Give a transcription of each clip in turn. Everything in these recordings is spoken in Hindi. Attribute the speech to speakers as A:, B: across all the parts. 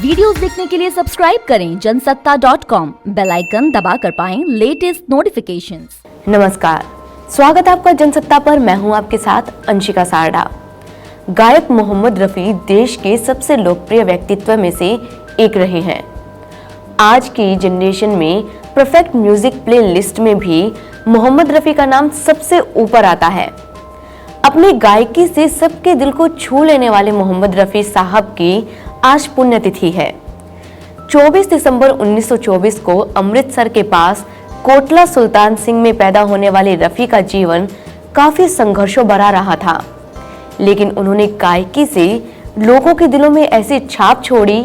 A: वीडियोस देखने के लिए सब्सक्राइब करें जनसत्ता.com, बेल आइकन दबाकर पाएं लेटेस्ट नोटिफिकेशंस।
B: नमस्कार, स्वागत है आपका जनसत्ता पर। मैं हूं आपके साथ अंशिका सारडा। गायक मोहम्मद रफी देश के सबसे लोकप्रिय व्यक्तित्व में से एक रहे हैं। आज की जनरेशन में परफेक्ट म्यूजिक प्ले लिस्ट में भी मोहम्मद रफी का नाम सबसे ऊपर आता है। अपनी गायकी से सबके दिल को छू लेने वाले मोहम्मद रफी साहब की आज पुण्यतिथि है। 24 दिसंबर 1924 को अमृतसर के पास कोटला सुल्तान सिंह में पैदा होने वाले रफी का जीवन काफी संघर्षों भरा रहा था, लेकिन उन्होंने गायकी से लोगों के दिलों में ऐसी छाप छोड़ी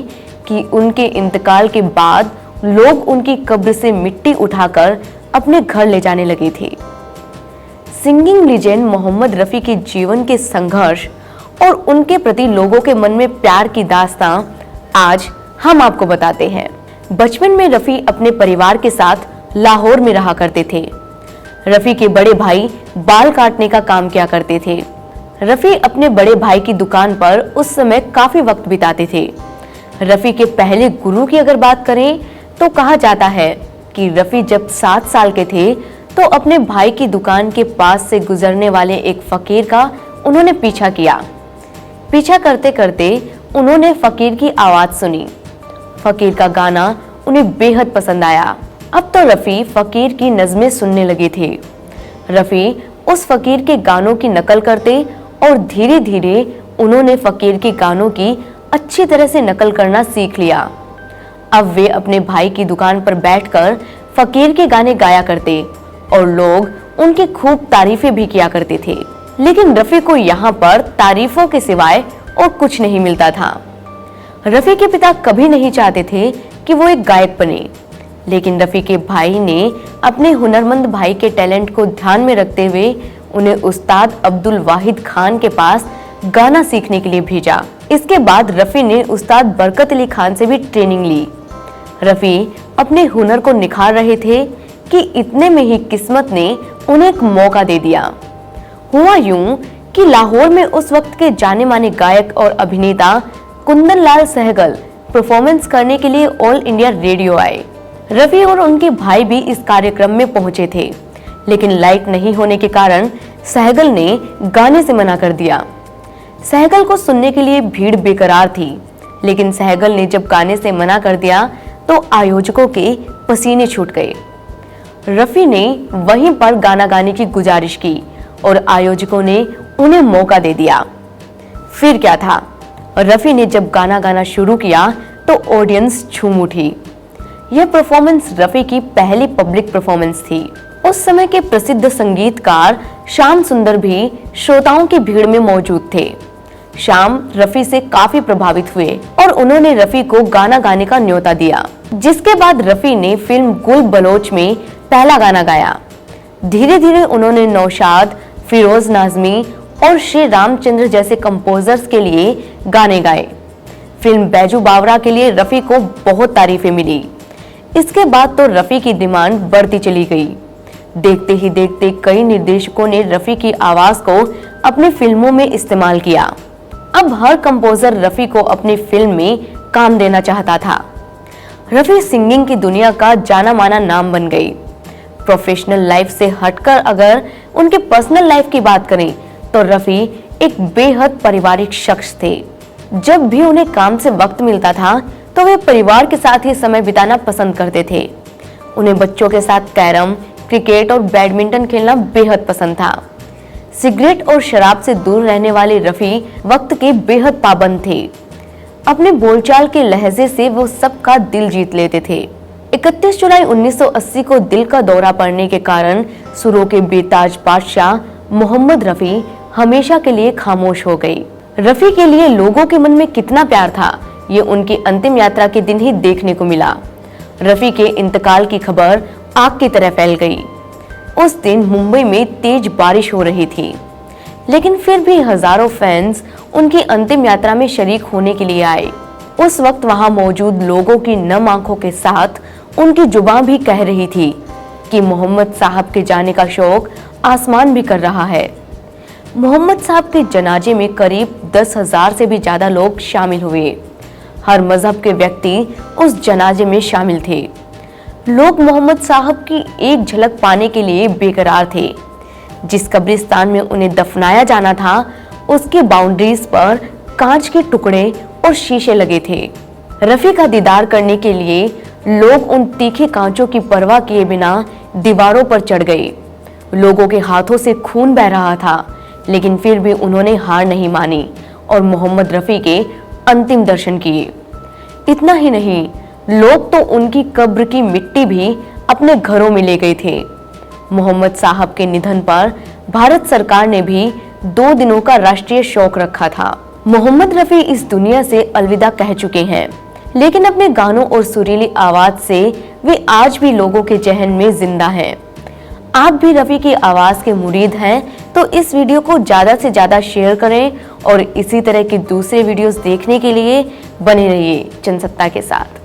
B: कि उनके इंतकाल के बाद लोग उनकी कब्र से मिट्टी उठाकर अपने घर ले जाने लगे थे। सिंगिंग लीजेंड मोहम्मद रफी के जीवन के संघर्ष और उनके प्रति लोगों के मन में प्यार की दास्तां आज हम आपको बताते हैं। बचपन में रफी अपने परिवार के साथ लाहौर में रहा करते थे। रफी के बड़े भाई बाल काटने का काम किया करते थे। रफी अपने बड़े भाई की दुकान पर उस समय काफी वक्त बिताते थे। रफी के पहले गुरु की अगर बात करें तो कहा जाता है कि रफी जब 7 साल के थे तो अपने भाई की दुकान के पास से गुजरने वाले एक फकीर का उन्होंने पीछा किया। पीछा करते करते उन्होंने फकीर की आवाज सुनी। फकीर का गाना उन्हें बेहद पसंद आया। अब तो रफी फकीर की नज़में सुनने लगे थे। रफी उस फकीर के गानों की नकल करते और धीरे धीरे उन्होंने फकीर के गानों की अच्छी तरह से नकल करना सीख लिया। अब वे अपने भाई की दुकान पर बैठकर फकीर के गाने गाया करते और लोग उनकी खूब तारीफें भी किया करते थे। लेकिन रफी को यहाँ पर तारीफों के सिवाय और कुछ नहीं मिलता था। रफी के पिता कभी नहीं चाहते थे कि वो एक गायक बने, लेकिन रफी के भाई ने अपने हुनरमंद भाई के टैलेंट को ध्यान में रखते हुए उन्हें उस्ताद अब्दुल वाहिद खान के पास गाना सीखने के लिए भेजा। इसके बाद रफी ने उस्ताद बरकत अली खान से भी ट्रेनिंग ली। रफी अपने हुनर को निखार रहे थे कि इतने में ही किस्मत ने उन्हें एक मौका दे दिया। हुआ यूं कि लाहौर में उस वक्त के जाने माने गायक और अभिनेता कुंदन लाल सहगल परफॉर्मेंस करने के लिए ऑल इंडिया रेडियो आए। रफी और उनके भाई भी इस कार्यक्रम में पहुंचे थे, लेकिन लाइट नहीं होने के कारण सहगल ने गाने से मना कर दिया। सहगल को सुनने के लिए भीड़ बेकरार थी, लेकिन सहगल ने जब गाने से मना कर दिया तो आयोजकों के पसीने छूट गए। रफी ने वहीं पर गाना गाने की गुजारिश की और आयोजकों ने उन्हें मौका दे दिया। फिर क्या था, रफी ने जब गाना गाना शुरू किया तो ऑडियंस झूम उठी। यह परफॉर्मेंस रफी की पहली पब्लिक परफॉर्मेंस थी। उस समय के प्रसिद्ध संगीतकार श्याम सुंदर भी श्रोताओं की भीड़ में मौजूद थे। श्याम रफी से काफी प्रभावित हुए और उन्होंने रफी को गाना गाने का न्योता दिया, जिसके बाद रफी ने फिल्म गुल बलोच में पहला गाना गाया। धीरे धीरे उन्होंने नौशाद, फिरोज नाज़मी और श्री रामचंद्र जैसे कंपोजर्स के लिए गाने गाए। फिल्म बैजू बावरा के लिए रफी को बहुत तारीफें मिली। इसके बाद तो रफी की डिमांड बढ़ती चली गई। देखते ही देखते कई निर्देशकों ने रफी की आवाज को अपनी फिल्मों में इस्तेमाल किया। अब हर कंपोजर रफी को अपनी फिल्म में काम देना चाहता था। रफी सिंगिंग की दुनिया का जाना माना नाम बन गई। प्रोफेशनल लाइफ से हटकर अगर उनके पर्सनल लाइफ की बात करें तो रफी एक बेहद पारिवारिक शख्स थे। जब भी उन्हें काम से वक्त मिलता था तो वे परिवार के साथ ही समय बिताना पसंद करते थे। उन्हें बच्चों के साथ कैरम, क्रिकेट और बैडमिंटन खेलना बेहद पसंद था। सिगरेट और शराब से दूर रहने वाले रफी वक्त के बेहद पाबंद थे। अपने बोलचाल के लहजे से वो सबका दिल जीत लेते थे। 31 जुलाई 1980 को दिल का दौरा पड़ने के कारण सुरों के बेताज बादशाह मोहम्मद रफी हमेशा के लिए खामोश हो गई। रफी के लिए लोगों के मन में कितना प्यार था, ये उनकी अंतिम यात्रा के दिन ही देखने को मिला। रफी के इंतकाल की खबर आग की तरह फैल गई। उस दिन मुंबई में तेज बारिश हो रही थी, लेकिन फिर भी हजारों फैंस उनकी अंतिम यात्रा में शरीक होने के लिए आए। उस वक्त वहां मौजूद लोगों की नम आंखों के साथ उनकी जुबान भी कह रही थी कि मोहम्मद साहब के जाने का शौक आसमान भी कर रहा है। मोहम्मद साहब के जनाजे में करीब 10,000 से भी ज्यादा लोग शामिल हुए। हर मजहब के व्यक्ति उस जनाजे में शामिल थे। लोग मोहम्मद साहब की एक झलक पाने के लिए बेकरार थे। जिस कब्रिस्तान में उन्हें दफनाया जाना था, उसकी बाउंड्रीज पर कांच के टुकड़े और शीशे लगे थे। रफी का दीदार करने के लिए लोग उन तीखे कांचों की परवाह किए बिना दीवारों पर चढ़ गए। लोगों के हाथों से खून बह रहा था, लेकिन फिर भी उन्होंने हार नहीं मानी और मोहम्मद रफी के अंतिम दर्शन किए। इतना ही नहीं, लोग तो उनकी कब्र की मिट्टी भी अपने घरों में ले गए थे। मोहम्मद साहब के निधन पर भारत सरकार ने भी 2 दिनों का राष्ट्रीय शोक रखा था। मोहम्मद रफी इस दुनिया से अलविदा कह चुके हैं, लेकिन अपने गानों और सुरीली आवाज से वे आज भी लोगों के जहन में जिंदा हैं। आप भी रफी की आवाज के मुरीद हैं तो इस वीडियो को ज्यादा से ज्यादा शेयर करें और इसी तरह के दूसरे वीडियोस देखने के लिए बने रहिए जनसत्ता के साथ।